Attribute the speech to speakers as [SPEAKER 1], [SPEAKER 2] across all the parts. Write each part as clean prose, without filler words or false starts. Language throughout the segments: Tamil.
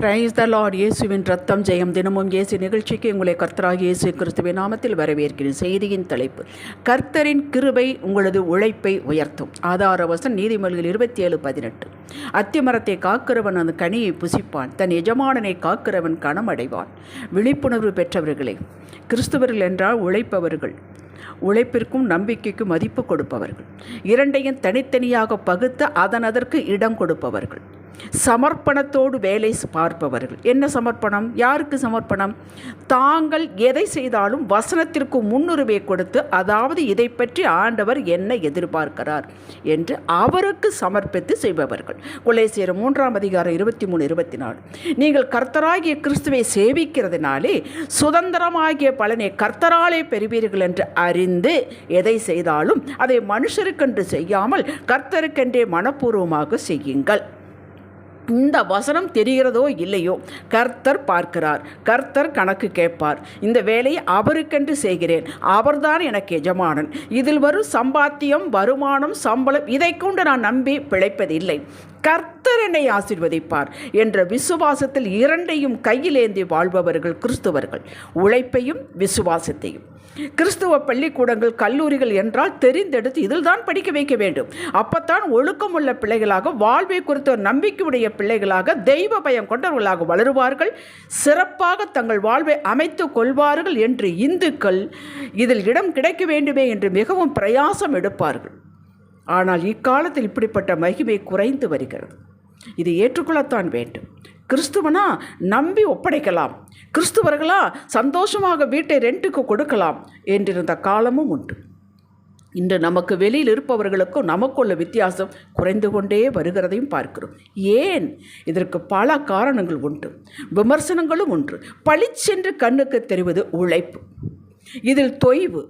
[SPEAKER 1] Praise the Lord. இயேசுவின் ரத்தம் ஜெயம். தினமும் இயேசு நிகழ்ச்சிக்கு உங்களை கர்த்தராகிய இயேசு கிறிஸ்துவின் நாமத்தில் வரவேற்கிறேன். செய்தியின் தலைப்பு: கர்த்தரின் கிருபை உங்களது உழைப்பை உயர்த்தும். ஆதார வசனம் நீதிமொழிகள் 27:18. அத்திமரத்தை காக்கிறவன் அந்த கனியை புசிப்பான், தன் எஜமானனை காக்கிறவன் கனமடைவான். விழிப்புணர்வு பெற்றவர்களே, கிறிஸ்துவர்கள் என்றால் உழைப்பவர்கள், உழைப்பிற்கும் நம்பிக்கைக்கும் மதிப்பு கொடுப்பவர்கள், இரண்டையும் தனித்தனியாக பகுத்து அதற்கு இடம் கொடுப்பவர்கள், சமர்ப்பணத்தோடு வேலை பார்ப்பவர்கள். என்ன சமர்ப்பணம்? யாருக்கு சமர்ப்பணம்? தாங்கள் எதை செய்தாலும் வசனத்திற்கு முன்னுரிமை கொடுத்து, அதாவது இதை பற்றி ஆண்டவர் என்ன எதிர்பார்க்கிறார் என்று அவருக்கு சமர்ப்பித்து செய்பவர்கள். கொலோசியர் 3:23-24. நீங்கள் கர்த்தராகிய கிறிஸ்துவை சேவிக்கிறதுனாலே சுதந்திரமாகிய பலனை கர்த்தராலே பெறுவீர்கள் என்று அறிந்து எதை செய்தாலும் அதை மனுஷருக்கென்று செய்யாமல் கர்த்தருக்கென்றே மனப்பூர்வமாக செய்யுங்கள். இந்த வசனம் தெரிகிறதோ இல்லையோ, கர்த்தர் பார்க்கிறார், கர்த்தர் கணக்கு கேட்பார். இந்த வேலையை அவருக்கென்று செய்கிறேன், அவர்தான் எனக்கு எஜமானன். இதில் வரும் சம்பாத்தியம், வருமானம், சம்பளம், இதை கொண்டு நான் நம்பி பிழைப்பதில்லை. கர்த்தர் என்னை ஆசீர்வதிப்பார் என்ற விசுவாசத்தில் இரண்டையும் கையிலேந்தி வாழ்பவர்கள் கிறிஸ்துவர்கள். உழைப்பையும் விசுவாசத்தையும். கிறிஸ்துவ பள்ளிக்கூடங்கள், கல்லூரிகள் என்றால் தெரிந்தெடுத்து இதில் தான் படிக்க வைக்க வேண்டும். அப்பத்தான் ஒழுக்கமுள்ள பிள்ளைகளாக, வாழ்வை குறித்த நம்பிக்கையுடைய பிள்ளைகளாக, தெய்வ பயம் கொண்டவர்களாக வளருவார்கள், சிறப்பாக தங்கள் வாழ்வை அமைத்து கொள்வார்கள் என்று இந்துக்கள் இதில் இடம் கிடைக்க வேண்டுமே என்று மிகவும் பிரயாசம் எடுப்பார்கள். ஆனால் இக்காலத்தில் இப்படிப்பட்ட மகிமை குறைந்து வருகிறது. இது ஏற்றுக்கொள்ளத்தான் வேண்டும். கிறிஸ்துவனா நம்பி ஒப்படைக்கலாம், கிறிஸ்துவர்களா சந்தோஷமாக வீட்டை ரெண்டுக்கு கொடுக்கலாம் என்றிருந்த காலமும் உண்டு. இன்று நமக்கு வெளியில் இருப்பவர்களுக்கும் நமக்குள்ள வித்தியாசம் குறைந்து கொண்டே வருகிறதையும் பார்க்கிறோம். ஏன்? இதற்கு பல காரணங்கள் உண்டு, விமர்சனங்களும் உண்டு. பளிச்சென்று கண்ணுக்கு தெரிவது உழைப்பு. இதில் தொய்வு,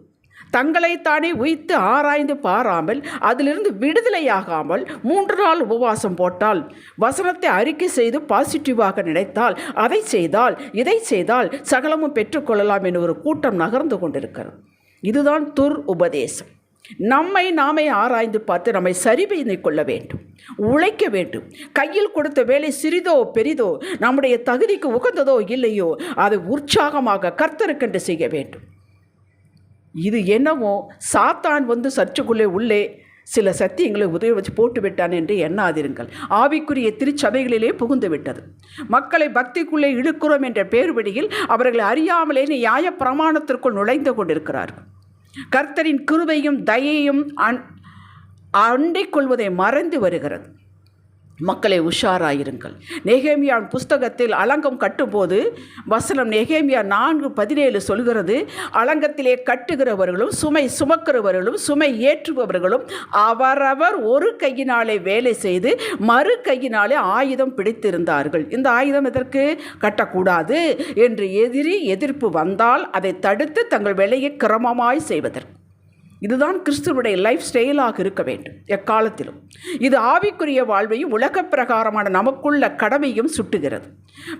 [SPEAKER 1] தங்களைத்தானே உய்த்து ஆராய்ந்து பாராமல் அதிலிருந்து விடுதலையாகாமல் 3 நாள் உபவாசம் போட்டால், வசனத்தை அறிக்கை செய்து பாசிட்டிவாக நினைத்தால், அதை செய்தால் இதை செய்தால் சகலமும் பெற்றுக்கொள்ளலாம் என்ற ஒரு கூட்டம் நகர்ந்து கொண்டிருக்கிறது. இதுதான் உபதேசம். நம்மை நாமே ஆராய்ந்து பார்த்து நம்மை சரி செய்து கொள்ள வேண்டும், உழைக்க வேண்டும். கையில் கொடுத்த வேலை சிறிதோ பெரிதோ, நம்முடைய தகுதிக்கு உகந்ததோ இல்லையோ, அதை உற்சாகமாக கர்த்தருக்கென்று செய்ய வேண்டும். இது என்னவோ சாத்தான் சர்ச்சுக்குள்ளே உள்ளே சில சத்தியங்களை உதவி வச்சு போட்டு விட்டான் என்று எண்ணாதிருங்கள். ஆவிக்குரிய திருச்சபைகளிலே புகுந்து விட்டது. மக்களை பக்திக்குள்ளே இழுக்கிறோம் என்ற பேர்வழியில் அவர்களை அறியாமலே நியாய பிரமாணத்திற்குள் நுழைந்து கொண்டிருக்கிறார்கள். கர்த்தரின் கிருபையும் தயையும் அண்டிக் கொள்வதை மறந்து வருகிறது. மக்களை உஷாராயிருங்கள். நெகேமியா புஸ்தகத்தில் அலங்கம் கட்டும்போது வசனம் நெகேமியா 4:17 சொல்கிறது, அலங்கத்திலே கட்டுகிறவர்களும் சுமை சுமக்கிறவர்களும் சுமை ஏற்றுபவர்களும் அவரவர் ஒரு கையினாலே வேலை செய்து மறு கையினாலே ஆயுதம் பிடித்திருந்தார்கள். இந்த ஆயுதம் எதற்கு? கட்டக்கூடாது என்று எதிர்ப்பு வந்தால் அதை தடுத்து தங்கள் வேலையை கிரமமாய் செய்வதற்கு. இதுதான் கிறிஸ்துவனுடைய லைஃப் ஸ்டைலாக இருக்க வேண்டும் எக்காலத்திலும். இது ஆவிக்குரிய வாழ்வையும் உலக பிரகாரமான நமக்குள்ள கடமையும் சுட்டுகிறது.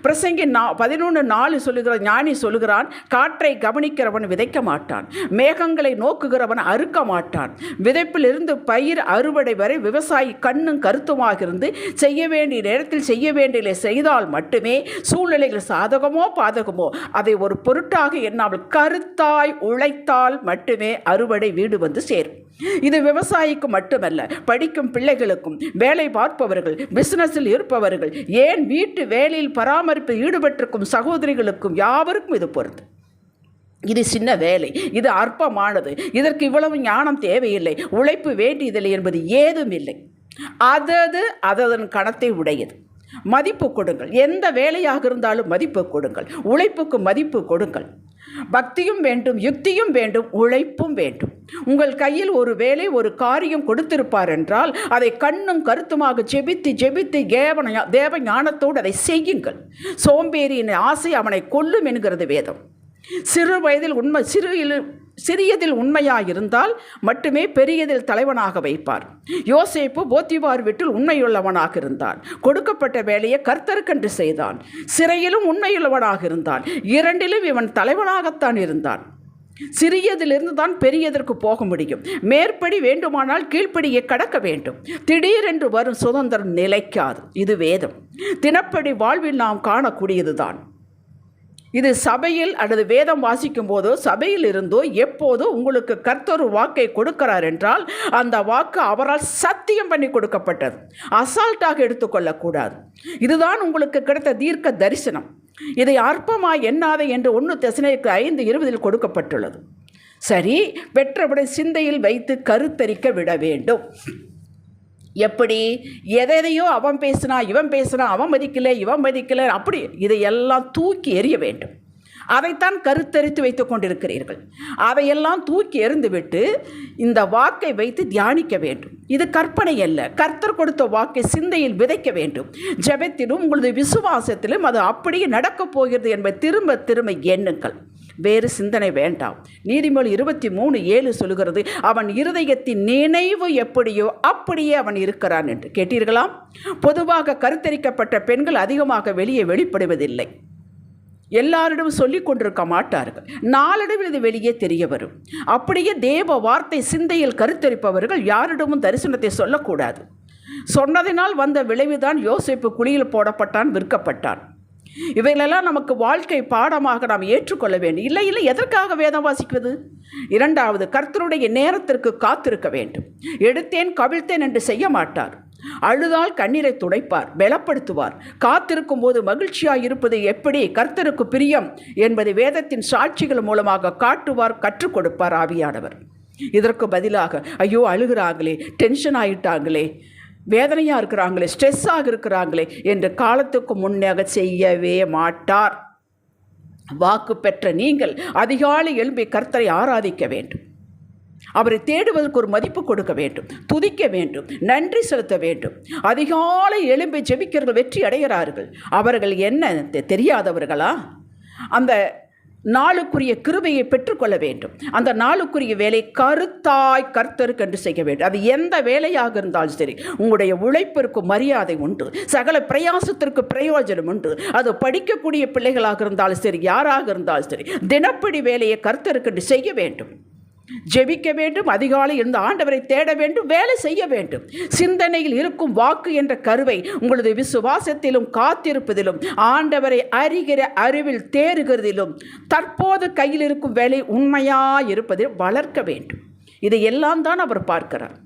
[SPEAKER 1] பிரசங்கி 11:4 சொல்லுகிற ஞானி சொல்லுகிறான், காற்றை கவனிக்கிறவன் விதைக்க மாட்டான், மேகங்களை நோக்குகிறவன் அறுக்க மாட்டான். விதைப்பிலிருந்து பயிர் அறுவடை வரை விவசாயி கண்ணும் கருத்துமாக இருந்து செய்ய வேண்டிய நேரத்தில் செய்ய வேண்டிய செய்தால் மட்டுமே, சூழ்நிலைகள் சாதகமோ பாதகமோ அதை ஒரு பொருட்டாக எண்ணாமல் கருத்தாய் உழைத்தால் மட்டுமே அறுவடை வீடு வந்து சேரும். இது விவசாயிக்கு மட்டுமல்ல, படிக்கும் பிள்ளைகளுக்கும், வேலை பார்ப்பவர்கள், பிசினஸில் இருப்பவர்கள், ஏன் வீட்டு வேலையில் பராமரிப்பு ஈடுபட்டிருக்கும் சகோதரிகளுக்கும் யாவருக்கும் இது பொருந்தும். இது சின்ன வேலை, இது அற்பமானது, இதற்கு இவ்வளவு ஞானம் தேவையில்லை, உழைப்பு வேண்டியதில்லை என்பது ஏதும் இல்லை. அதன் கணத்தை உடையது. மதிப்பு கொடுங்கள். எந்த வேலையாக இருந்தாலும் மதிப்பு கொடுங்கள். உழைப்புக்கு மதிப்பு கொடுங்கள். பக்தியும் வேண்டும், யுக்தியும் வேண்டும், உழைப்பும் வேண்டும். உங்கள் கையில் ஒரு வேலை, ஒரு காரியம் கொடுத்திருப்பார் என்றால் அதை கண்ணும் கருத்துமாக ஜெபித்து தேவ ஞானத்தோடு அதை செய்யுங்கள். சோம்பேறியின் ஆசை அவனை கொல்லும் என்கிறது வேதம். சிறியதில் உண்மையாயிருந்தால் மட்டுமே பெரியதில் தலைவனாக வைப்பார். யோசேப்பு போத்திபார் வீட்டில் உண்மையுள்ளவனாக இருந்தான். கொடுக்கப்பட்ட வேலையை கர்த்தருக்கென்று செய்தான். சிறையிலும் உண்மையுள்ளவனாக இருந்தான். இரண்டிலும் இவன் தலைவனாகத்தான் இருந்தான். சிறியதிலிருந்து தான் பெரியதற்கு போக முடியும். மேற்படி வேண்டுமானால் கீழ்ப்படியை கடக்க வேண்டும். திடீரென்று வரும் சுதந்திரம் நிலைக்காது. இது வேதம். தினப்படி வாழ்வில் நாம் காணக்கூடியதுதான். இது சபையில் அல்லது வேதம் வாசிக்கும் போதோ சபையில் இருந்தோ எப்போதோ உங்களுக்கு கர்த்தர் வாக்கை கொடுக்கிறார் என்றால் அந்த வாக்கு அவரால் சத்தியம் பண்ணி கொடுக்கப்பட்டது. அசால்ட்டாக எடுத்துக்கொள்ளக்கூடாது. இதுதான் உங்களுக்கு கிடைத்த தீர்க்க தரிசனம். இதை அற்பமாய் எண்ணாதே என்று 1 தெசலோனிக்கேயர் 5:20 கொடுக்கப்பட்டுள்ளது. சரி, பெற்றபடி சிந்தையில் வைத்து கருத்தரிக்க விட வேண்டும். எப்படி? எதையோ அவன் பேசினா இவன் பேசினா, அவன் மதிக்கலை இவன் மதிக்கலை, அப்படி இதையெல்லாம் தூக்கி எறிய வேண்டும். அதைத்தான் கருத்தரித்து வைத்து கொண்டிருக்கிறீர்கள். அதையெல்லாம் தூக்கி எறிந்துவிட்டு இந்த வாக்கை வைத்து தியானிக்க வேண்டும். இது கற்பனை அல்ல. கர்த்தர் கொடுத்த வாக்கை சிந்தையில் விதைக்க வேண்டும். ஜெபத்திலும் உங்களது விசுவாசத்திலும் அது அப்படியே நடக்கப் போகிறது என்பதை திரும்ப திரும்ப எண்ணுங்கள். வேறு சிந்தனை வேண்டாம். நீதிமொழி 23:7 சொல்கிறது, அவன் இருதயத்தின் நினைவு எப்படியோ அப்படியே அவன் இருக்கிறான் என்று. கேட்டீர்களாம்? பொதுவாக கருத்தரிக்கப்பட்ட பெண்கள் அதிகமாக வெளியே வெளிப்படுவதில்லை. எல்லாரிடமும் சொல்லிக் கொண்டிருக்க மாட்டார்கள். நாளிடவில் இது வெளியே தெரிய வரும். அப்படியே தேவ வார்த்தை சிந்தையில் கருத்தரிப்பவர்கள் யாரிடமும் தரிசனத்தை சொல்லக்கூடாது. சொன்னதினால் வந்த விளைவுதான் யோசேப்பு குழியில் போடப்பட்டான், விற்கப்பட்டான். இவைகளெல்லாம் நமக்கு வாழ்க்கை பாடமாக நாம் ஏற்றுக்கொள்ள வேண்டும். இல்லை எதற்காக வேதம் வாசிக்குவது? 2வது, கர்த்தருடைய நேரத்திற்கு காத்திருக்க வேண்டும். எடுத்தேன் கவிழ்த்தேன் என்று செய்ய மாட்டார். அழுதால் கண்ணீரை துடைப்பார், பலப்படுத்துவார். காத்திருக்கும் போது மகிழ்ச்சியாக இருப்பது எப்படி கர்த்தருக்கு பிரியம் என்பதை வேதத்தின் சாட்சிகள் மூலமாக காட்டுவார், கற்றுக் கொடுப்பார் ஆவியானவர். இதற்கு பதிலாக ஐயோ அழுகிறாங்களே, டென்ஷன் ஆகிட்டாங்களே, வேதனையாக இருக்கிறாங்களே, ஸ்ட்ரெஸ்ஸாக இருக்கிறாங்களே என்று காலத்துக்கு முன்னாக செய்யவே மாட்டார். வாக்கு பெற்ற நீங்கள் அதிகாலை எழும்பி கர்த்தரை ஆராதிக்க வேண்டும். அவரை தேடுவதற்கு ஒரு மதிப்பு கொடுக்க வேண்டும், துதிக்க வேண்டும், நன்றி செலுத்த வேண்டும். அதிகாலை எழும்பி ஜெபிக்கிறவர்கள் வெற்றி அடைகிறார்கள். அவர்கள் என்ன தெரியாதவர்களா? அந்த நாளுக்குரிய கிருபையை பெற்றுக்கொள்ள வேண்டும். அந்த நாளுக்குரிய வேலை கருத்தாய் கர்த்தருக்கு என்று செய்ய வேண்டும். அது எந்த வேலையாக இருந்தாலும் சரி, உங்களுடைய உழைப்பிற்கு மரியாதை உண்டு, சகல பிரயாசத்திற்கு பிரயோஜனம் உண்டு. அது படிக்கக்கூடிய பிள்ளைகளாக இருந்தாலும் சரி, யாராக இருந்தாலும் சரி, தினப்படி வேலையை கர்த்தருக்கு என்று செய்ய வேண்டும். ஜெபிக்க வேண்டும், அதிகாலை இருந்த ஆண்டவரை தேட வேண்டும், வேலை செய்ய வேண்டும். சிந்தனையில் இருக்கும் வாக்கு என்ற கருவை உங்களது விசுவாசத்திலும் காத்திருப்பதிலும் ஆண்டவரை அறிகிற அறிவில் தேறுகிறதிலும் தற்போது கையில் இருக்கும் வேலை உண்மையாயிருப்பதில் வளர்க்க வேண்டும். இதையெல்லாம் தான் அவர் பார்க்கிறார்.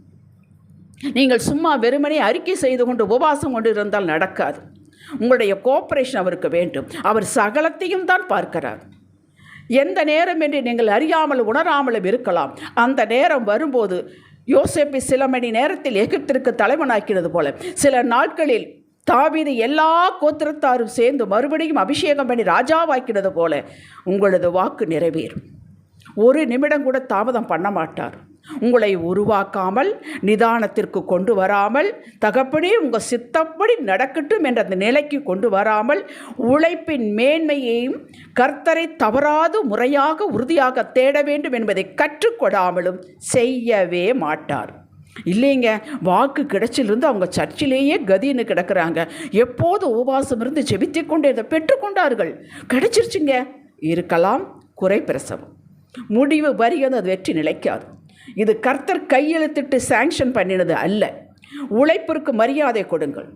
[SPEAKER 1] நீங்கள் சும்மா வெறுமனே அறிக்கை செய்து கொண்டு உபவாசம் கொண்டு இருந்தால் நடக்காது. உங்களுடைய கோஆபரேஷன் அவருக்கு வேண்டும். அவர் சகலத்தையும் தான் பார்க்கிறார். எந்த நேரம் என்று நீங்கள் அறியாமல் உணராமலும் இருக்கலாம். அந்த நேரம் வரும்போது யோசேப்பை சில மணி நேரத்தில் எகிப்திற்கு தலைவனாக்கிறது போல, சில நாட்களில் தாவீது எல்லா கோத்திரத்தாரும் சேர்ந்து மறுபடியும் அபிஷேகம் பண்ணி ராஜாவாக்கிறது போல உங்களது வாக்கு நிறைவேறும். ஒரு நிமிடம் கூட தாமதம் பண்ண மாட்டார். உங்களை உருவாக்காமல், நிதானத்திற்கு கொண்டு வராமல், தகப்படி உங்கள் சித்தப்படி நடக்கட்டும் என்ற அந்த நிலைக்கு கொண்டு வராமல், உழைப்பின் மேன்மையையும் கர்த்தரை தவறாது முறையாக உறுதியாக தேட வேண்டும் என்பதை கற்றுக்கொடாமலும் செய்யவே மாட்டார். இல்லைங்க, வாக்கு கிடைச்சிலிருந்து அவங்க சர்ச்சிலேயே கதின்னு கிடக்கிறாங்க. எப்போது உபவாசம் இருந்து ஜெபித்து கொண்டே இதை பெற்றுக்கொண்டார்கள், கிடைச்சிருச்சுங்க. இருக்கலாம், குறை பிரசவம். முடிவு வருகிறது, அது வெற்றி நிலைக்காது. இது கர்த்தர் கையெழுத்திட்டு சாங்ஷன் பண்ணினது அல்ல. உழைப்பிற்கு மரியாதை கொடுங்கள்.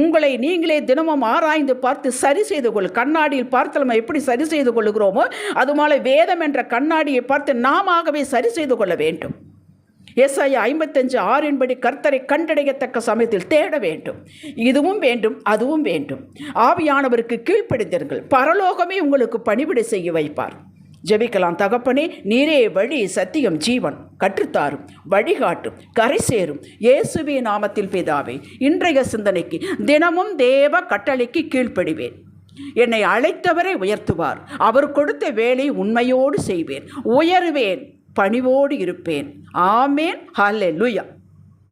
[SPEAKER 1] உங்களை நீங்களே தினமும் ஆராய்ந்து பார்த்து சரி செய்து கொள். கண்ணாடியில் பார்த்து நம்ம எப்படி சரி செய்து கொள்ளுகிறோமோ அதுமாதிரி வேதம் என்ற கண்ணாடியை பார்த்து நாமவே சரி செய்து கொள்ள வேண்டும். ஏசாயா 55:6 படி கர்த்தரை கண்டடையத்தக்க சமயத்தில் தேட வேண்டும். இதுவும் வேண்டும், அதுவும் வேண்டும். ஆவியானவருக்கு கீழ்ப்படிந்தீர்கள், பரலோகமே உங்களுக்கு பணிவிடை செய்ய வைப்பார். ஜெபிக்கலாம். தகப்பனே, நீரே வழி, சத்தியம், ஜீவன். கற்றுத்தாரும், வழிகாட்டும், கரை சேரும். இயேசுவின் நாமத்தில் பிதாவே, இன்றைய சிந்தனைக்கு தினமும் தேவ கட்டளைக்கு கீழ்ப்படிவேன். என்னை அழைத்தவரை உயர்த்துவார். அவர் கொடுத்த வேலை உண்மையோடு செய்வேன். உயருவேன், பணிவோடு இருப்பேன். ஆமேன். ஹல்லேலூயா.